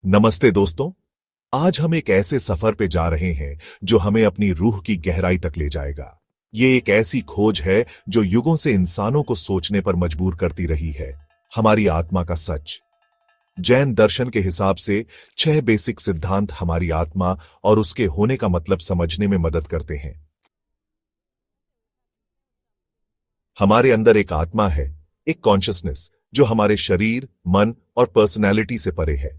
नमस्ते दोस्तों। आज हम एक ऐसे सफर पे जा रहे हैं जो हमें अपनी रूह की गहराई तक ले जाएगा। ये एक ऐसी खोज है जो युगों से इंसानों को सोचने पर मजबूर करती रही है। हमारी आत्मा का सच। जैन दर्शन के हिसाब से 6 बेसिक सिद्धांत हमारी आत्मा और उसके होने का मतलब समझने में मदद करते हैं। हमारे अंदर एक आत्मा है, एक कॉन्शियसनेस जो हमारे शरीर, मन और पर्सनैलिटी से परे है।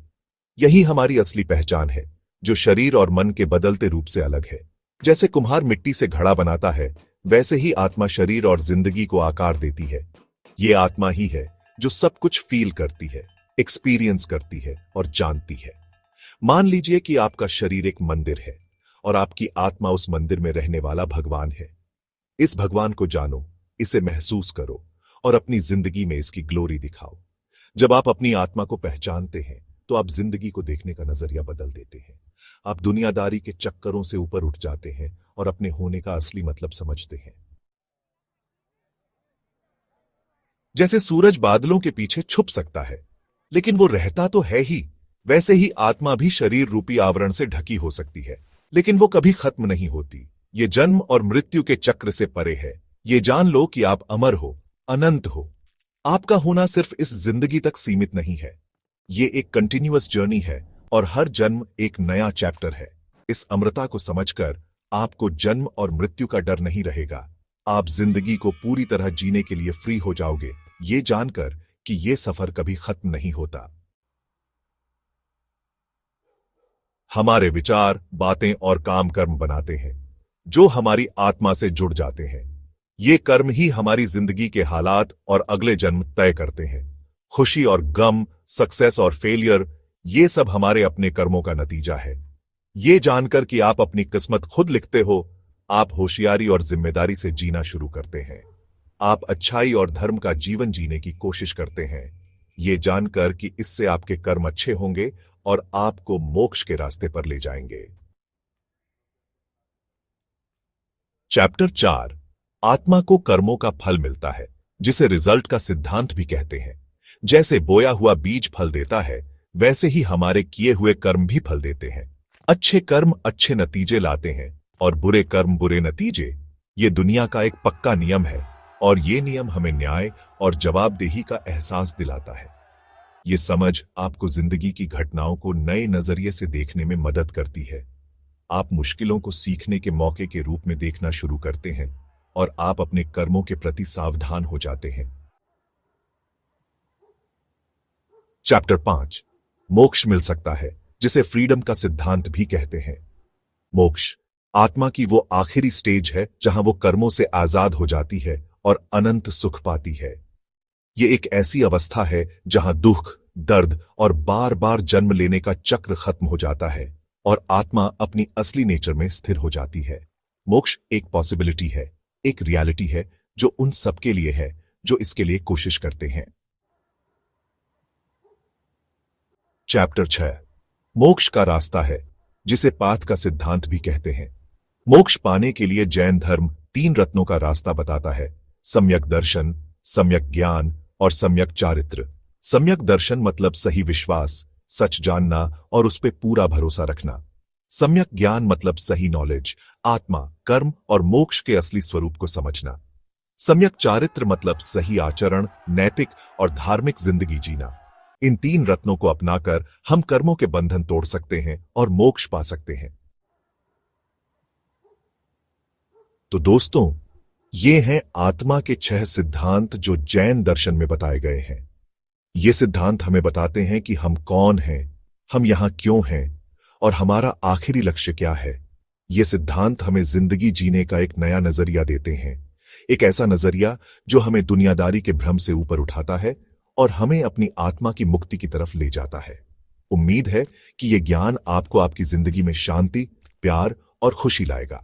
यही हमारी असली पहचान है, जो शरीर और मन के बदलते रूप से अलग है। जैसे कुम्हार मिट्टी से घड़ा बनाता है, वैसे ही आत्मा शरीर और जिंदगी को आकार देती है। ये आत्मा ही है जो सब कुछ फील करती है, एक्सपीरियंस करती है और जानती है। मान लीजिए कि आपका शरीर एक मंदिर है और आपकी आत्मा उस मंदिर में रहने वाला भगवान है। इस भगवान को जानो, इसे महसूस करो और अपनी जिंदगी में इसकी ग्लोरी दिखाओ। जब आप अपनी आत्मा को पहचानते हैं तो आप जिंदगी को देखने का नजरिया बदल देते हैं। आप दुनियादारी के चक्करों से ऊपर उठ जाते हैं और अपने होने का असली मतलब समझते हैं। जैसे सूरज बादलों के पीछे छुप सकता है, लेकिन वो रहता तो है ही, वैसे ही आत्मा भी शरीर रूपी आवरण से ढकी हो सकती है, लेकिन वो कभी खत्म नहीं होती। ये जन्म और मृत्यु के चक्र से परे है। ये जान लो कि आप अमर हो, अनंत हो। आपका होना सिर्फ इस जिंदगी तक सीमित नहीं है। ये एक कंटिन्यूअस जर्नी है और हर जन्म एक नया चैप्टर है। इस अमृता को समझकर आपको जन्म और मृत्यु का डर नहीं रहेगा। आप जिंदगी को पूरी तरह जीने के लिए फ्री हो जाओगे, ये जानकर कि ये सफर कभी खत्म नहीं होता। हमारे विचार, बातें और काम कर्म बनाते हैं, जो हमारी आत्मा से जुड़ जाते हैं। ये कर्म ही हमारी जिंदगी के हालात और अगले जन्म तय करते हैं। खुशी और गम, सक्सेस और फेलियर, ये सब हमारे अपने कर्मों का नतीजा है। ये जानकर कि आप अपनी किस्मत खुद लिखते हो, आप होशियारी और जिम्मेदारी से जीना शुरू करते हैं। आप अच्छाई और धर्म का जीवन जीने की कोशिश करते हैं, ये जानकर कि इससे आपके कर्म अच्छे होंगे और आपको मोक्ष के रास्ते पर ले जाएंगे। चैप्टर 4। आत्मा को कर्मों का फल मिलता है, जिसे रिजल्ट का सिद्धांत भी कहते हैं। जैसे बोया हुआ बीज फल देता है, वैसे ही हमारे किए हुए कर्म भी फल देते हैं। अच्छे कर्म अच्छे नतीजे लाते हैं और बुरे कर्म बुरे नतीजे। ये दुनिया का एक पक्का नियम है और ये नियम हमें न्याय और जवाबदेही का एहसास दिलाता है। ये समझ आपको जिंदगी की घटनाओं को नए नजरिए से देखने में मदद करती है। आप मुश्किलों को सीखने के मौके के रूप में देखना शुरू करते हैं और आप अपने कर्मों के प्रति सावधान हो जाते हैं। चैप्टर 5। मोक्ष मिल सकता है, जिसे फ्रीडम का सिद्धांत भी कहते हैं। मोक्ष आत्मा की वो आखिरी स्टेज है जहां वो कर्मों से आजाद हो जाती है और अनंत सुख पाती है। ये एक ऐसी अवस्था है जहां दुख, दर्द और बार बार जन्म लेने का चक्र खत्म हो जाता है और आत्मा अपनी असली नेचर में स्थिर हो जाती है। मोक्ष एक पॉसिबिलिटी है, एक रियलिटी है जो उन सबके लिए है जो इसके लिए कोशिश करते हैं। चैप्टर 6। मोक्ष का रास्ता है, जिसे पाथ का सिद्धांत भी कहते हैं। मोक्ष पाने के लिए जैन धर्म 3 रत्नों का रास्ता बताता है: सम्यक दर्शन, सम्यक ज्ञान और सम्यक चारित्र। सम्यक दर्शन मतलब सही विश्वास, सच जानना और उस पर पूरा भरोसा रखना। सम्यक ज्ञान मतलब सही नॉलेज, आत्मा, कर्म और मोक्ष के असली स्वरूप को समझना। सम्यक चारित्र मतलब सही आचरण, नैतिक और धार्मिक जिंदगी जीना। इन 3 रत्नों को अपनाकर हम कर्मों के बंधन तोड़ सकते हैं और मोक्ष पा सकते हैं। तो दोस्तों, ये हैं आत्मा के 6 सिद्धांत जो जैन दर्शन में बताए गए हैं। ये सिद्धांत हमें बताते हैं कि हम कौन हैं, हम यहां क्यों हैं और हमारा आखिरी लक्ष्य क्या है। ये सिद्धांत हमें जिंदगी जीने का एक नया नजरिया देते हैं, एक ऐसा नजरिया जो हमें दुनियादारी के भ्रम से ऊपर उठाता है और हमें अपनी आत्मा की मुक्ति की तरफ ले जाता है। उम्मीद है कि यह ज्ञान आपको आपकी जिंदगी में शांति, प्यार और खुशी लाएगा।